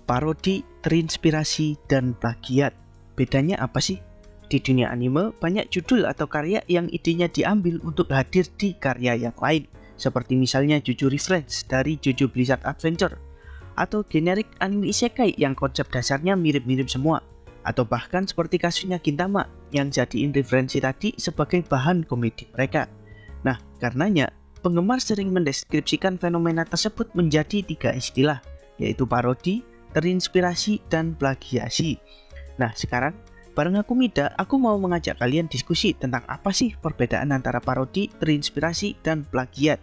Parodi, terinspirasi, dan plagiat. Bedanya apa sih? Di dunia anime, banyak judul atau karya yang idenya diambil untuk hadir di karya yang lain, seperti misalnya Jujutsu Reference dari Jujutsu Blizzard Adventure, atau generik anime isekai yang konsep dasarnya mirip-mirip semua, atau bahkan seperti kasusnya Gintama yang jadiin referensi tadi sebagai bahan komedi mereka. Nah, karenanya penggemar sering mendeskripsikan fenomena tersebut menjadi 3 istilah, yaitu parodi, terinspirasi, dan plagiasi. Nah, sekarang bareng aku Mida, aku mau mengajak kalian diskusi tentang apa sih perbedaan antara parodi, terinspirasi, dan plagiat.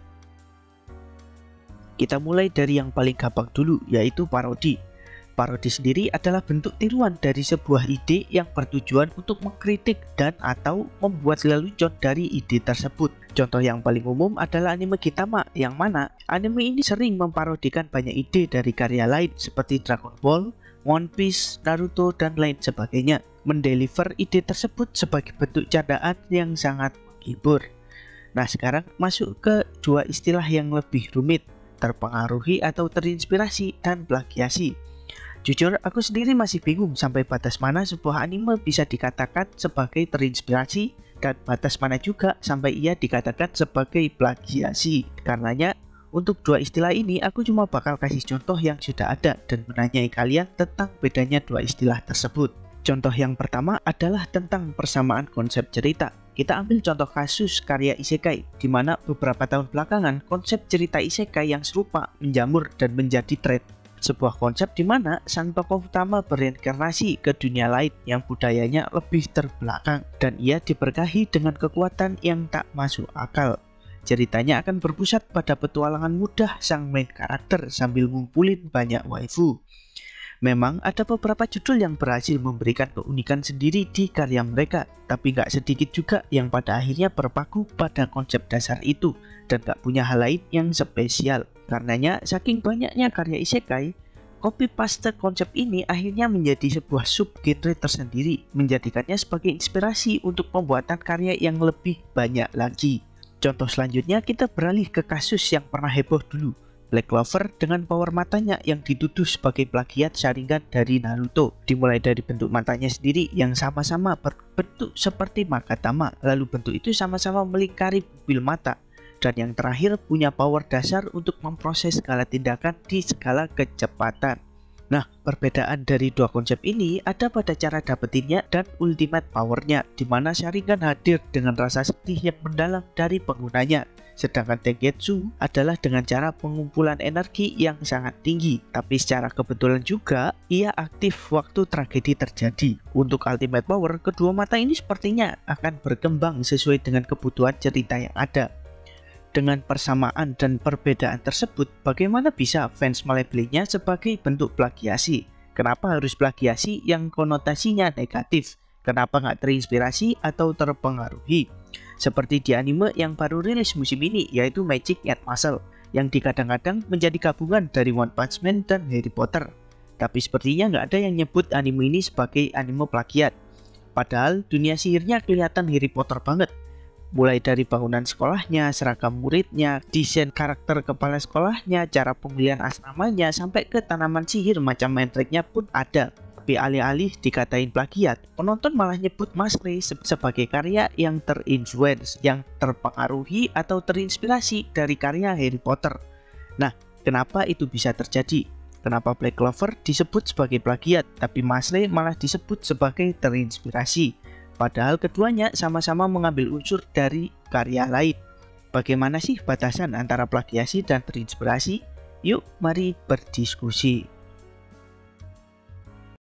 Kita mulai dari yang paling gampang dulu, yaitu parodi. Parodi sendiri adalah bentuk tiruan dari sebuah ide yang bertujuan untuk mengkritik dan atau membuat lelucon dari ide tersebut. Contoh yang paling umum adalah anime Gintama, yang mana anime ini sering memparodikan banyak ide dari karya lain seperti Dragon Ball, One Piece, Naruto, dan lain sebagainya. Mendeliver ide tersebut sebagai bentuk candaan yang sangat menghibur. Nah, sekarang masuk ke dua istilah yang lebih rumit, terpengaruhi atau terinspirasi, dan plagiasi. Jujur, aku sendiri masih bingung sampai batas mana sebuah anime bisa dikatakan sebagai terinspirasi dan batas mana juga sampai ia dikatakan sebagai plagiasi. Karenanya, untuk dua istilah ini aku cuma bakal kasih contoh yang sudah ada dan menanyai kalian tentang bedanya dua istilah tersebut. Contoh yang pertama adalah tentang persamaan konsep cerita. Kita ambil contoh kasus karya isekai, di mana beberapa tahun belakangan konsep cerita isekai yang serupa menjamur dan menjadi tren. Sebuah konsep di mana sang tokoh utama bereinkarnasi ke dunia lain yang budayanya lebih terbelakang dan ia diberkahi dengan kekuatan yang tak masuk akal. Ceritanya akan berpusat pada petualangan mudah sang main karakter sambil ngumpulin banyak waifu. Memang ada beberapa judul yang berhasil memberikan keunikan sendiri di karya mereka, tapi gak sedikit juga yang pada akhirnya berpaku pada konsep dasar itu dan gak punya hal lain yang spesial. Karenanya, saking banyaknya karya isekai, copy paste konsep ini akhirnya menjadi sebuah subgenre tersendiri, menjadikannya sebagai inspirasi untuk pembuatan karya yang lebih banyak lagi. Contoh selanjutnya kita beralih ke kasus yang pernah heboh dulu, Black Clover dengan power matanya yang dituduh sebagai plagiat Sharingan dari Naruto. Dimulai dari bentuk matanya sendiri yang sama-sama berbentuk seperti Makatama, lalu bentuk itu sama-sama melingkari pupil mata. Dan yang terakhir punya power dasar untuk memproses segala tindakan di skala kecepatan. Nah, perbedaan dari dua konsep ini ada pada cara dapetinnya dan ultimate powernya, di mana Sharingan hadir dengan rasa sedih yang mendalam dari penggunanya, sedangkan Tengetsu adalah dengan cara pengumpulan energi yang sangat tinggi. Tapi secara kebetulan juga ia aktif waktu tragedi terjadi. Untuk ultimate power, kedua mata ini sepertinya akan berkembang sesuai dengan kebutuhan cerita yang ada. Dengan persamaan dan perbedaan tersebut, bagaimana bisa fans melabelinya sebagai bentuk plagiasi? Kenapa harus plagiasi yang konotasinya negatif? Kenapa nggak terinspirasi atau terpengaruhi? Seperti di anime yang baru rilis musim ini, yaitu Magic at Muscle, yang dikadang-kadang menjadi gabungan dari One Punch Man dan Harry Potter. Tapi sepertinya nggak ada yang nyebut anime ini sebagai anime plagiat. Padahal dunia sihirnya kelihatan Harry Potter banget. Mulai dari bangunan sekolahnya, seragam muridnya, desain karakter kepala sekolahnya, cara pemilihan asramanya, sampai ke tanaman sihir macam mantriknya pun ada. Tapi alih-alih dikatain plagiat, penonton malah nyebut Masre sebagai karya yang terinfluence, yang terpengaruhi atau terinspirasi dari karya Harry Potter. Nah, kenapa itu bisa terjadi? Kenapa Black Clover disebut sebagai plagiat, tapi Masre malah disebut sebagai terinspirasi? Padahal keduanya sama-sama mengambil unsur dari karya lain. Bagaimana sih batasan antara plagiasi dan terinspirasi? Yuk, mari berdiskusi.